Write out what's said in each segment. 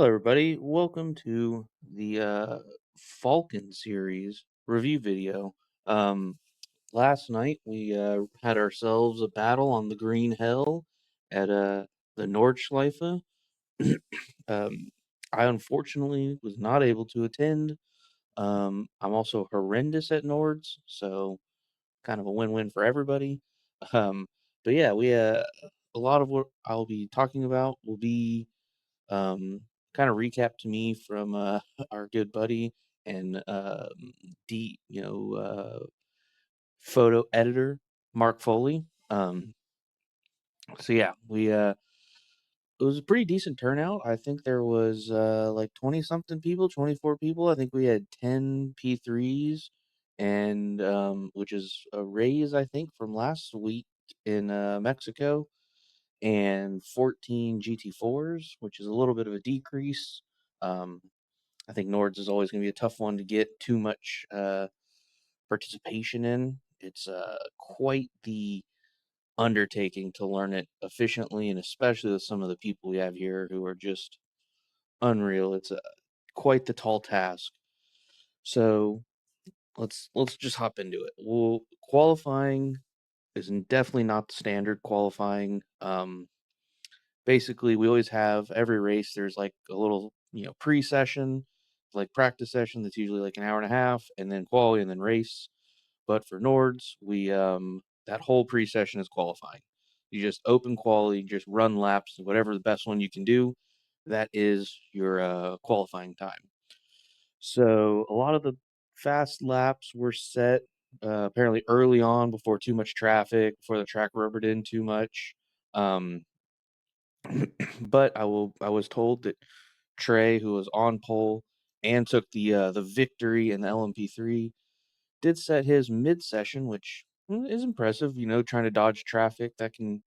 Hello, everybody. Welcome to the Falcon series review video. Um, Last night we had ourselves a battle on the Green Hill at the Nordschleife. um, I unfortunately was not able to attend. I'm also horrendous at Nords, so kind of a win-win for everybody. Um, but yeah, we a lot of what I'll be talking about will be kind of recap to me from our good buddy and photo editor Mark Foley. So yeah, we it was a pretty decent turnout. I think there was like 20 something people, 24 people. I think we had 10 P3s and which is a raise I think from last week in Mexico, and 14 GT4s, which is a little bit of a decrease. Um, I think Nords is always going to be a tough one to get too much participation in. It's quite the undertaking to learn it efficiently, and especially with some of the people we have here who are just unreal. It's quite the tall task. So let's just hop into it. Well, qualifying is definitely not the standard qualifying. Basically, we always have every race. There's like a little pre-session, like practice session that's usually like an hour and a half, and then quali and then race. But for Nords, we that whole pre-session is qualifying. You just open quali, just run laps, whatever the best one you can do. That is your qualifying time. So a lot of the fast laps were set apparently early on before too much traffic, before the track rubbered in too much. Um, but I was told that Trey, who was on pole and took the victory in the LMP3, did set his mid session, which is impressive. You know, trying to dodge traffic that can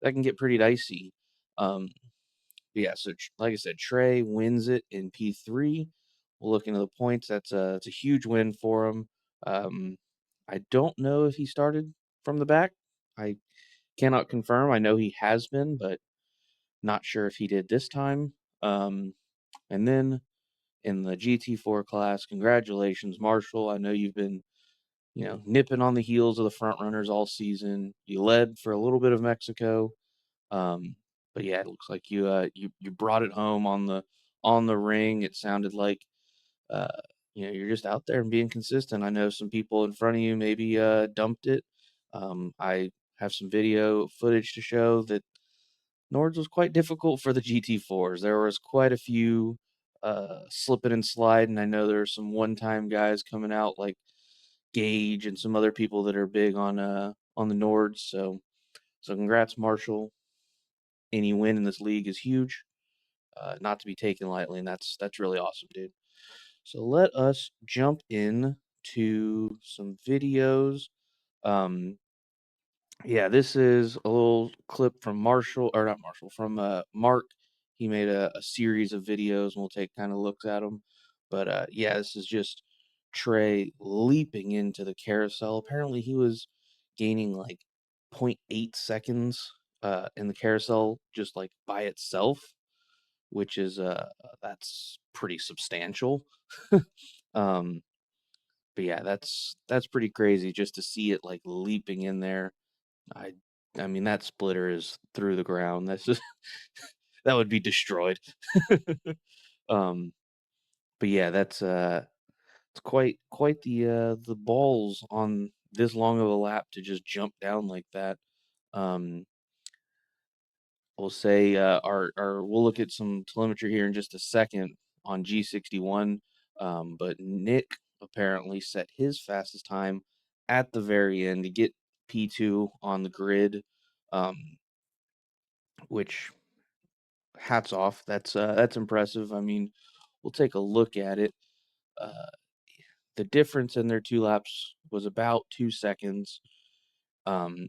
get pretty dicey. Um, yeah, so like I said, Trey wins it in P3. We'll look into the points. It's a huge win for him. Um, I don't know if he started from the back. I cannot confirm. I know he has been, but not sure if he did this time. And then in the GT4 class, congratulations, Marshall. I know you've been, nipping on the heels of the front runners all season. You led for a little bit of Mexico. Um, but yeah, it looks like you brought it home on the ring. It sounded like uh, you're just out there and being consistent. I know some people in front of you maybe dumped it. I have some video footage to show that Nords was quite difficult for the GT4s. There was quite a few slipping and sliding. I know there are some one-time guys coming out like Gage and some other people that are big on the Nords. So congrats, Marshall. Any win in this league is huge, not to be taken lightly, and that's really awesome, dude. So let us jump in to some videos. Um, Yeah, this is a little clip from Marshall, or not Marshall, from Mark. He made a series of videos, and we'll take kind of looks at them. But yeah, this is just Trey leaping into the carousel. Apparently, he was gaining like 0.8 seconds in the carousel just like by itself, which is that's pretty substantial. um, but yeah, that's pretty crazy just to see it like leaping in there. I I mean, that splitter is through the ground. That's just that would be destroyed. Um, but yeah, that's it's quite the balls on this long of a lap to just jump down like that. Um, we'll say our we'll look at some telemetry here in just a second on G61. But Nick apparently set his fastest time at the very end to get P2 on the grid. Um, which hats off. That's impressive. I mean, we'll take a look at it. Uh, the difference in their two laps was about 2 seconds. Um,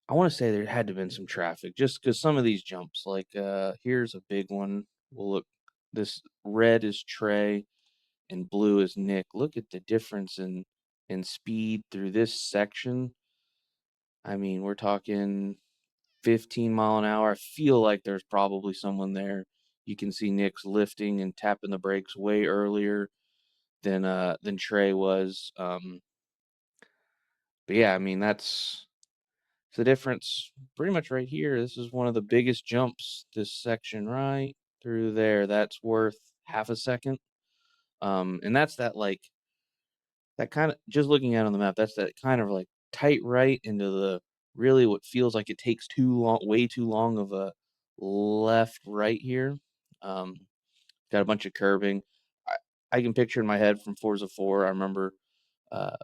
I want to say there had to have been some traffic just because some of these jumps, like here's a big one. We'll look. This red is Trey and blue is Nick. Look at the difference in speed through this section. I mean, we're talking 15 mile an hour. I feel like there's probably someone there You can see Nick's lifting and tapping the brakes way earlier than Trey was. But yeah, I mean that's the difference pretty much right here. This is one of the biggest jumps. This section right through there, that's worth half a second. And that's that like that kind of just looking at it on the map, that's that kind of like tight right into the really what feels like it takes too long, way too long of a left right here. Um, got a bunch of curbing. I, I can picture in my head from Forza 4. I remember uh,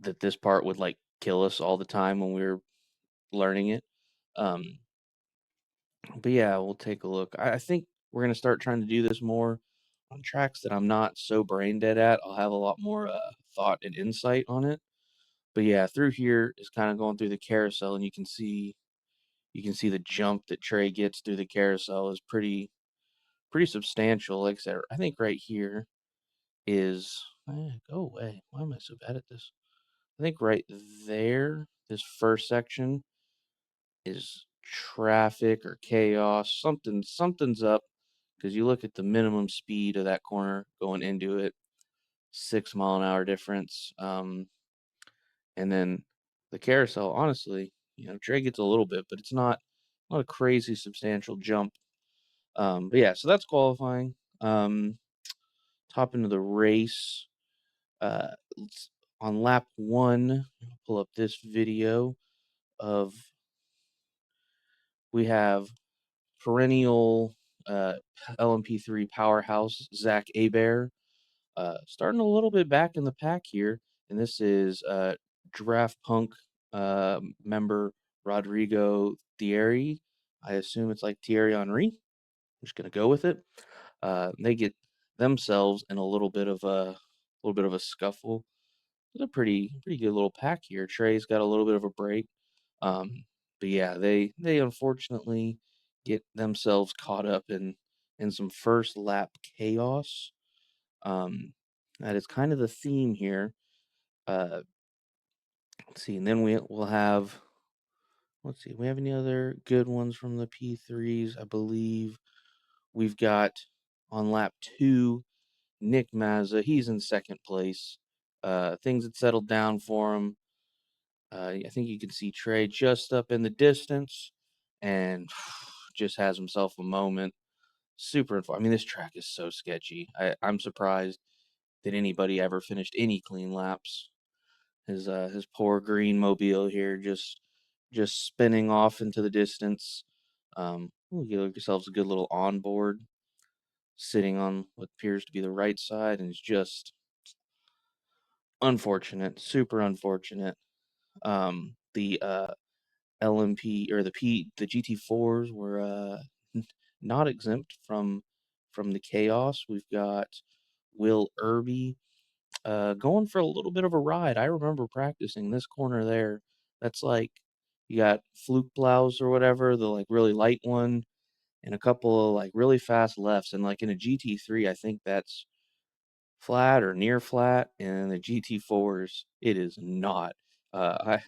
that this part would like kill us all the time when we were learning it. Um, but yeah, we'll take a look. I think we're gonna start trying to do this more on tracks that I'm not so brain dead at. I'll have a lot more thought and insight on it. But yeah, through here is kind of going through the carousel, and you can see the jump that Trey gets through the carousel is pretty substantial. Like I said, I think right here is go away. Why am I so bad at this? I think right there, this first section is traffic or chaos. Something's up because you look at the minimum speed of that corner going into it, 6 mile an hour difference. And then the carousel, honestly, Trey gets a little bit, but it's not a crazy substantial jump. But yeah, so that's qualifying. Top into the race. Uh, on lap one, I'll pull up this video of we have perennial uh, LMP3 powerhouse Zach Abair starting a little bit back in the pack here, and this is Draft Punk member Rodrigo Thierry. I assume it's like Thierry Henry. I'm just gonna go with it. They get themselves in a little bit of a scuffle. It's a pretty good little pack here. Trey's got a little bit of a break. But yeah, they unfortunately get themselves caught up in some first lap chaos. Um, that is kind of the theme here. Uh, let's see, and then we'll have. Let's see, we have any other good ones from the P3s? I believe we've got on lap two, Nick Mazza. He's in second place. Things had settled down for him. I think you can see Trey just up in the distance and just has himself a moment. Super. I mean, this track is so sketchy. I'm surprised that anybody ever finished any clean laps. His poor green mobile here just spinning off into the distance. You give yourselves a good little onboard, sitting on what appears to be the right side, and it's just unfortunate, super unfortunate. The LMP or the GT4s were not exempt from the chaos. We've got Will Irby going for a little bit of a ride. I remember practicing this corner there. That's like you got fluke plows or whatever, the like really light one, and a couple of like really fast lefts. And like in a GT3, I think that's flat or near flat, and the GT4s, it is not. I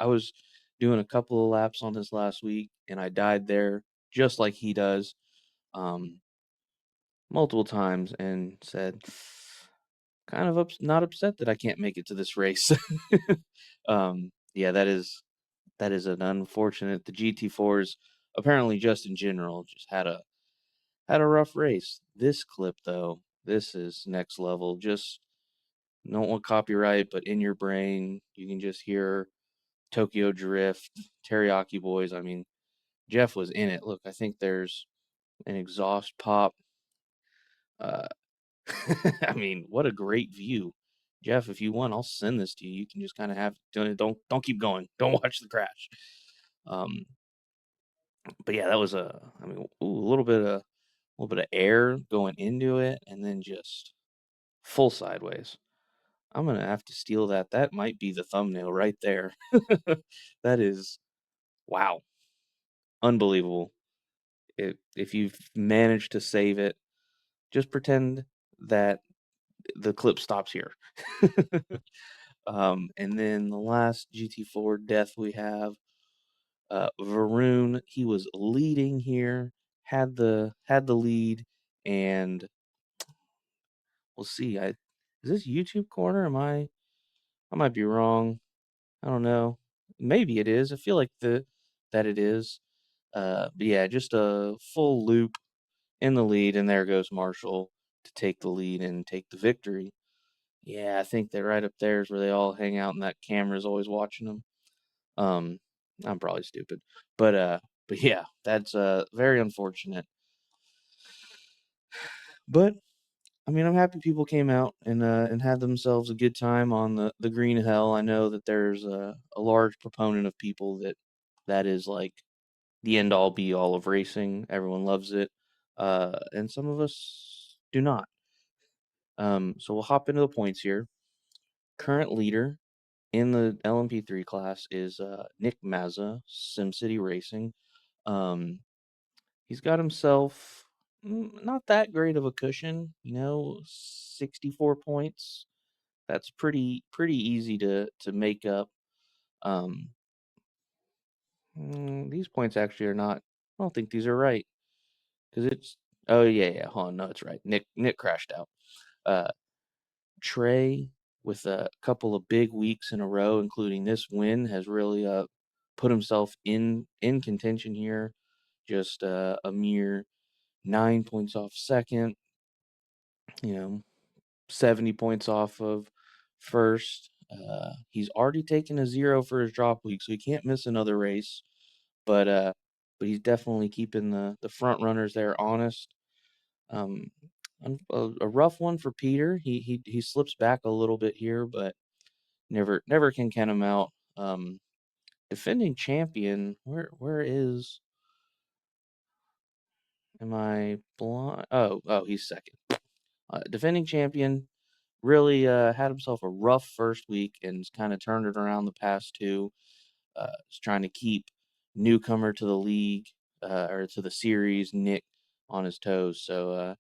was doing a couple of laps on this last week, and I died there just like he does, um, multiple times, and said, kind of not upset that I can't make it to this race. Yeah, that is an unfortunate. The GT4s apparently just in general just had a rough race. This clip though, this is next level. Just don't want copyright, but in your brain you can just hear Tokyo Drift, Teriyaki Boys. I mean, Jeff was in it. Look, I think there's an exhaust pop. Uh, I mean, what a great view. Jeff, if you want, I'll send this to you. You can just kind of have don't keep going. Don't watch the crash. Um, but yeah, that was I mean, a little bit of air going into it, and then just full sideways. I'm gonna have to steal that. That might be the thumbnail right there. That is wow, unbelievable. If you've managed to save it, just pretend that the clip stops here. And then the last GT4 death we have, Varun. He was leading here, had the lead, and we'll see. Is this YouTube corner? I might be wrong. I don't know. Maybe it is. I feel like that it is. But yeah, just a full loop in the lead, and there goes Marshall to take the lead and take the victory. Yeah, I think that right up there is where they all hang out, and that camera's always watching them. Um, I'm probably stupid, but yeah, that's very unfortunate. But I mean, I'm happy people came out and had themselves a good time on the green hell. I know that there's a large proponent of people that is like the end all be all of racing. Everyone loves it, and some of us do not. So we'll hop into the points here. Current leader in the LMP3 class is Nick Mazza, SimCity Racing. Um, he's got himself not that great of a cushion, 64 points. That's pretty easy to make up. Um, these points actually are not. I don't think these are right because it's. Oh yeah. Hold on, no, it's right. Nick crashed out. Uh, Trey, with a couple of big weeks in a row, including this win, has really put himself in contention here. Just a mere 9 points off second. 70 points off of first. He's already taken a 0 for his drop week, so he can't miss another race. But he's definitely keeping the front runners there honest. Um, a rough one for Peter. He slips back a little bit here, but never can count him out. Defending champion. Where is? Am I blind? Oh, he's second. Defending champion really had himself a rough first week and kind of turned it around the past two. Is trying to keep newcomer to the league or to the series, Nick, on his toes. So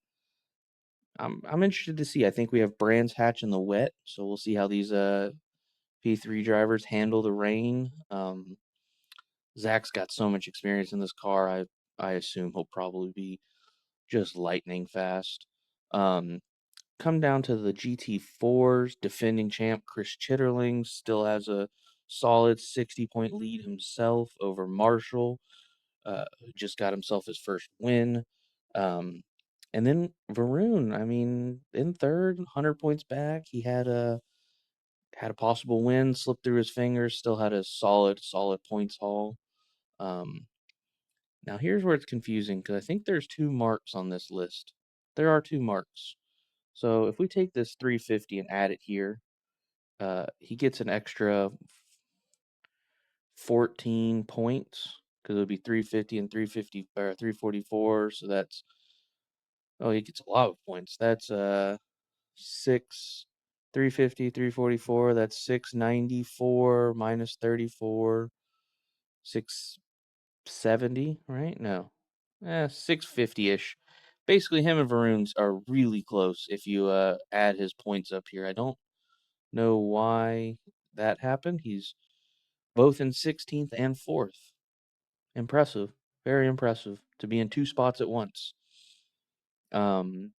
I'm interested to see. I think we have Brands Hatch in the wet, so we'll see how these P3 drivers handle the rain. Zach's got so much experience in this car. I assume he'll probably be just lightning fast. Um, Come down to the GT4s, defending champ Chris Chitterling still has a solid 60-point lead himself over Marshall, who just got himself his first win. Um, and then Varun, I mean, in third, 100 points back. He had a possible win, slipped through his fingers, still had a solid points haul. Um, Now here's where it's confusing because I think there's two marks on this list. There are two marks. So if we take this 350 and add it here, he gets an extra 14 points because it would be 350 and 350 or 344. So he gets a lot of points. That's six 350, 344. That's 694 minus 34, 670, right? No, 650-ish. Basically, him and Varun's are really close if you add his points up here. I don't know why that happened. He's both in 16th and 4th. Impressive. Very impressive to be in two spots at once. Um,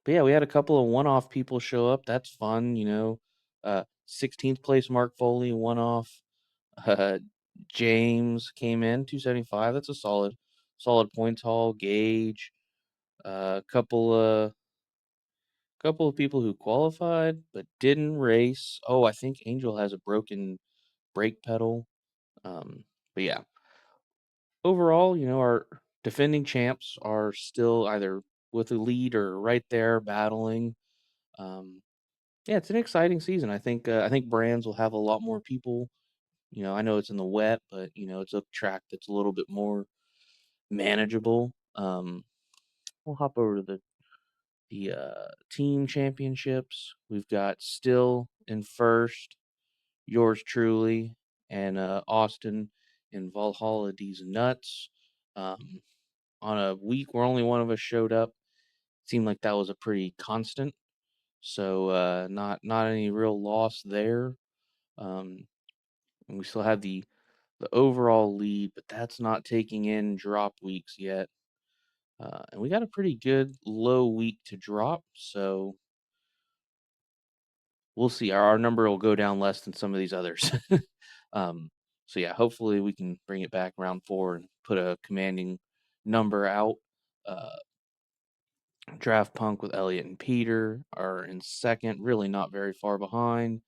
but yeah, we had a couple of one-off people show up. That's fun. 16th place Mark Foley, one-off. Uh, James came in 275. That's a solid points haul. Gage, a couple of people who qualified but didn't race. Oh, I think Angel has a broken brake pedal. But yeah, overall, our defending champs are still either with a lead or right there battling. Um, yeah, it's an exciting season. I think brands will have a lot more people. I know it's in the wet, but it's a track that's a little bit more manageable. We'll hop over to the team championships. We've got Still in first, yours truly, and Austin in Valhalla D's Nuts. Um, on a week where only one of us showed up, seemed like that was a pretty constant. So not any real loss there. And we still have the the overall lead, but that's not taking in drop weeks yet. And we got a pretty good low week to drop, so we'll see. Our number will go down less than some of these others. um, so yeah, hopefully we can bring it back round 4 and put a commanding number out. Uh, Draft Punk with Elliot and Peter are in second, really not very far behind,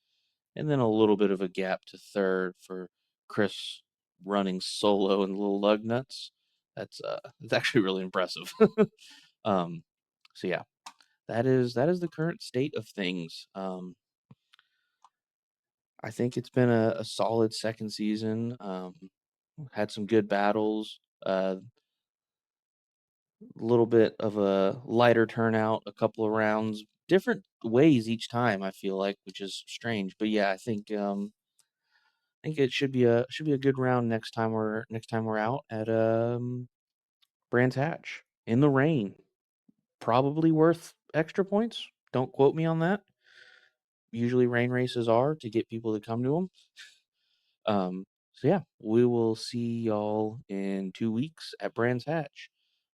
and then a little bit of a gap to third for Chris running solo and Little Lug Nuts. That's actually really impressive. um, so yeah, that is the current state of things. I think it's been a solid second season. Had some good battles. A little bit of a lighter turnout, a couple of rounds, different ways each time. I feel like, which is strange, but yeah, I think it should be a good round next time we're out at Brands Hatch in the rain. Probably worth extra points. Don't quote me on that. Usually rain races are to get people to come to them. So yeah, we will see y'all in 2 weeks at Brands Hatch.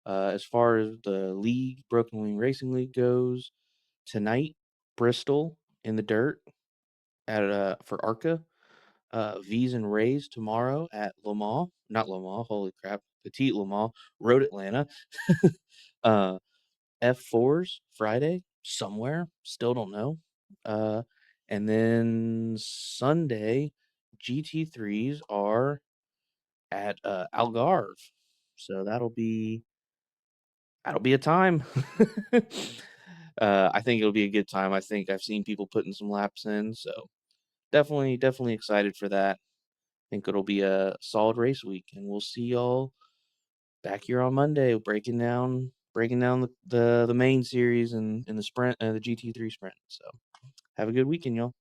As far as the league, Broken Wing Racing League goes, tonight, Bristol in the dirt at for ARCA. V's and Rays tomorrow at Le Mans. Not Le Mans, holy crap. Petite Le Mans, Road Atlanta. uh, F4s Friday, somewhere. Still don't know. Uh, and then Sunday, GT3s are at Algarve. So that'll be a time. I think it'll be a good time. I think I've seen people putting some laps in, so definitely excited for that. Think it'll be a solid race week, and we'll see y'all back here on Monday breaking down the main series and in the sprint, the GT3 sprint. So have a good weekend, y'all.